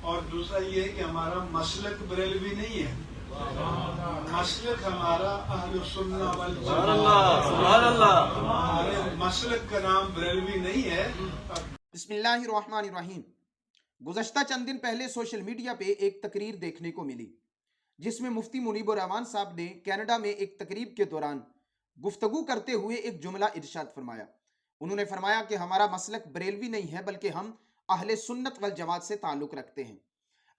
اور دوسرا یہ ہے کہ ہمارا مسلک بریلوی نہیں ہے، مسلک ہمارا اہل سنہ والجماعت، ہمارے مسلک کا نام بریلوی نہیں ہے۔ بسم اللہ الرحمن الرحیم۔ گزشتہ چند دن پہلے سوشل میڈیا پہ ایک تقریر دیکھنے کو ملی جس میں مفتی منیب الرحمان صاحب نے کینیڈا میں ایک تقریب کے دوران گفتگو کرتے ہوئے ایک جملہ ارشاد فرمایا۔ انہوں نے فرمایا کہ ہمارا مسلک بریلوی نہیں ہے بلکہ ہم اہل سنت والجماعت سے تعلق رکھتے ہیں۔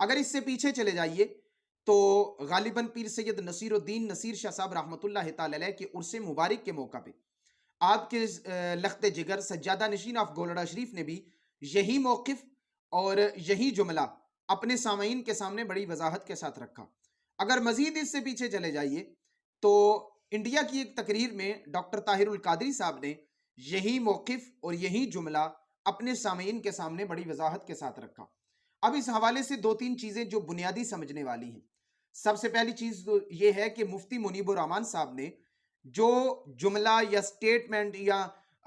اگر اس سے پیچھے چلے جائیے تو غالباً پیر سید نصیر الدین نصیر شاہ صاحب رحمۃ اللہ تعالی علیہ کے عرس مبارک کے موقع پہ آپ کے لخت جگر سجادہ نشین آف گولڑا شریف نے بھی یہی موقف اور یہی جملہ اپنے سامعین کے سامنے بڑی وضاحت کے ساتھ رکھا۔ اگر مزید اس سے پیچھے چلے جائیے تو انڈیا کی ایک تقریر میں ڈاکٹر طاہر القادری صاحب نے یہی موقف اور یہی جملہ اپنے سامعین کے سامنے بڑی وضاحت کے ساتھ رکھا۔ اب اس حوالے سے دو تین چیزیں جو بنیادی سمجھنے والی ہیں۔ سب سے پہلی چیز تو یہ ہے کہ مفتی منیب الرحمان صاحب نے جو جملہ یا سٹیٹمنٹ یا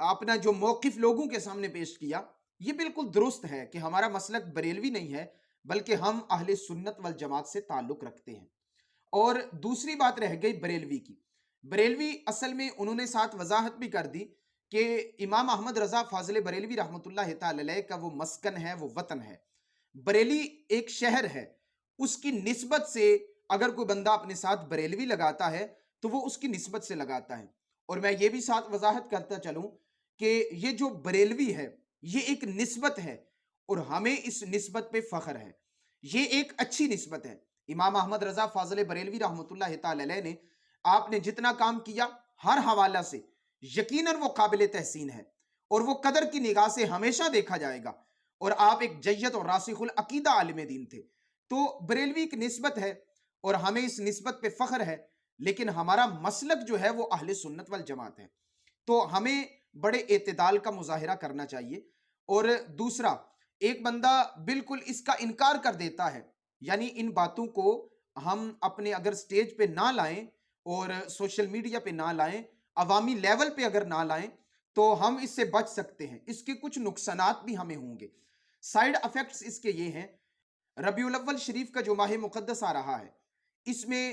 اپنا جو موقف لوگوں کے سامنے پیش کیا یہ بالکل درست ہے کہ ہمارا مسلک بریلوی نہیں ہے بلکہ ہم اہل سنت والجماعت سے تعلق رکھتے ہیں۔ اور دوسری بات رہ گئی بریلوی کی۔ بریلوی اصل میں انہوں نے ساتھ وضاحت بھی کر دی کہ امام احمد رضا فاضل بریلوی رحمۃ اللہ تعالی علیہ کا وہ مسکن ہے، وہ وطن ہے۔ بریلی ایک شہر ہے، اس کی نسبت سے اگر کوئی بندہ اپنے ساتھ بریلوی لگاتا ہے تو وہ اس کی نسبت سے لگاتا ہے۔ اور میں یہ بھی ساتھ وضاحت کرتا چلوں کہ یہ جو بریلوی ہے یہ ایک نسبت ہے اور ہمیں اس نسبت پہ فخر ہے۔ یہ ایک اچھی نسبت ہے۔ امام احمد رضا فاضل بریلوی رحمۃ اللہ تعالی علیہ نے آپ نے جتنا کام کیا ہر حوالہ سے یقیناً وہ قابل تحسین ہے اور وہ قدر کی نگاہ سے ہمیشہ دیکھا جائے گا۔ اور آپ ایک جید اور راسخ العقیدہ عالم دین تھے۔ تو بریلوی ایک نسبت ہے اور ہمیں اس نسبت پہ فخر ہے، لیکن ہمارا مسلک جو ہے وہ اہل سنت والجماعت ہے۔ تو ہمیں بڑے اعتدال کا مظاہرہ کرنا چاہیے۔ اور دوسرا، ایک بندہ بالکل اس کا انکار کر دیتا ہے، یعنی ان باتوں کو ہم اپنے اگر سٹیج پہ نہ لائیں اور سوشل میڈیا پہ نہ لائیں، عوامی لیول پہ اگر نہ لائیں تو ہم اس سے بچ سکتے ہیں۔ اس کے کچھ نقصانات بھی ہمیں ہوں گے۔ سائیڈ افیکٹس اس کے یہ ہیں، ربیع الاول شریف کا جو ماہ مقدس آ رہا ہے اس میں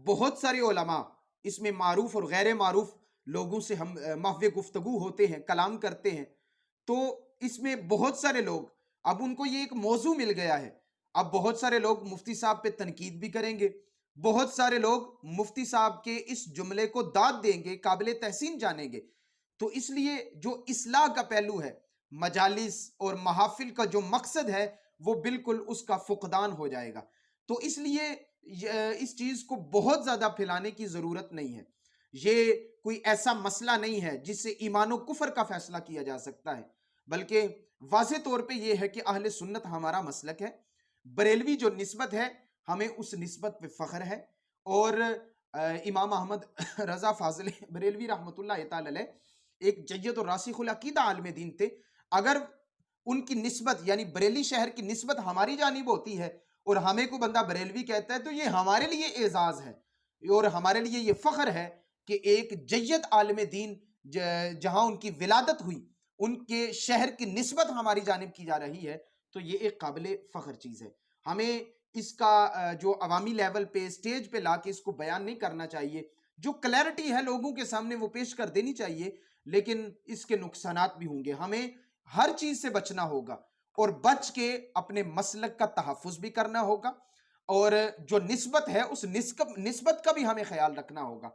بہت سارے علماء، اس میں معروف اور غیر معروف لوگوں سے ہم محو گفتگو ہوتے ہیں، کلام کرتے ہیں۔ تو اس میں بہت سارے لوگ، اب ان کو یہ ایک موضوع مل گیا ہے، اب بہت سارے لوگ مفتی صاحب پہ تنقید بھی کریں گے، بہت سارے لوگ مفتی صاحب کے اس جملے کو داد دیں گے، قابل تحسین جانیں گے۔ تو اس لیے جو اصلاح کا پہلو ہے، مجالس اور محافل کا جو مقصد ہے وہ بالکل اس کا فقدان ہو جائے گا۔ تو اس لیے اس چیز کو بہت زیادہ پھیلانے کی ضرورت نہیں ہے۔ یہ کوئی ایسا مسئلہ نہیں ہے جس سے ایمان و کفر کا فیصلہ کیا جا سکتا ہے، بلکہ واضح طور پہ یہ ہے کہ اہل سنت ہمارا مسلک ہے۔ بریلوی جو نسبت ہے ہمیں اس نسبت پہ فخر ہے۔ اور امام احمد رضا فاضل بریلوی رحمۃ اللہ تعالی علیہ ایک جید اور راسخ العقیدہ عالم دین تھے۔ اگر ان کی نسبت یعنی بریلی شہر کی نسبت ہماری جانب ہوتی ہے اور ہمیں کوئی بندہ بریلوی کہتا ہے تو یہ ہمارے لیے اعزاز ہے اور ہمارے لیے یہ فخر ہے کہ ایک جید عالم دین جہاں ان کی ولادت ہوئی ان کے شہر کی نسبت ہماری جانب کی جا رہی ہے، تو یہ ایک قابل فخر چیز ہے۔ ہمیں اس کا جو عوامی لیول پہ سٹیج پہ لا کے اس کو بیان نہیں کرنا چاہیے، جو کلیرٹی ہے لوگوں کے سامنے وہ پیش کر دینی چاہیے، لیکن اس کے نقصانات بھی ہوں گے۔ ہمیں ہر چیز سے بچنا ہوگا اور بچ کے اپنے مسلک کا تحفظ بھی کرنا ہوگا، اور جو نسبت ہے اس نسبت کا بھی ہمیں خیال رکھنا ہوگا۔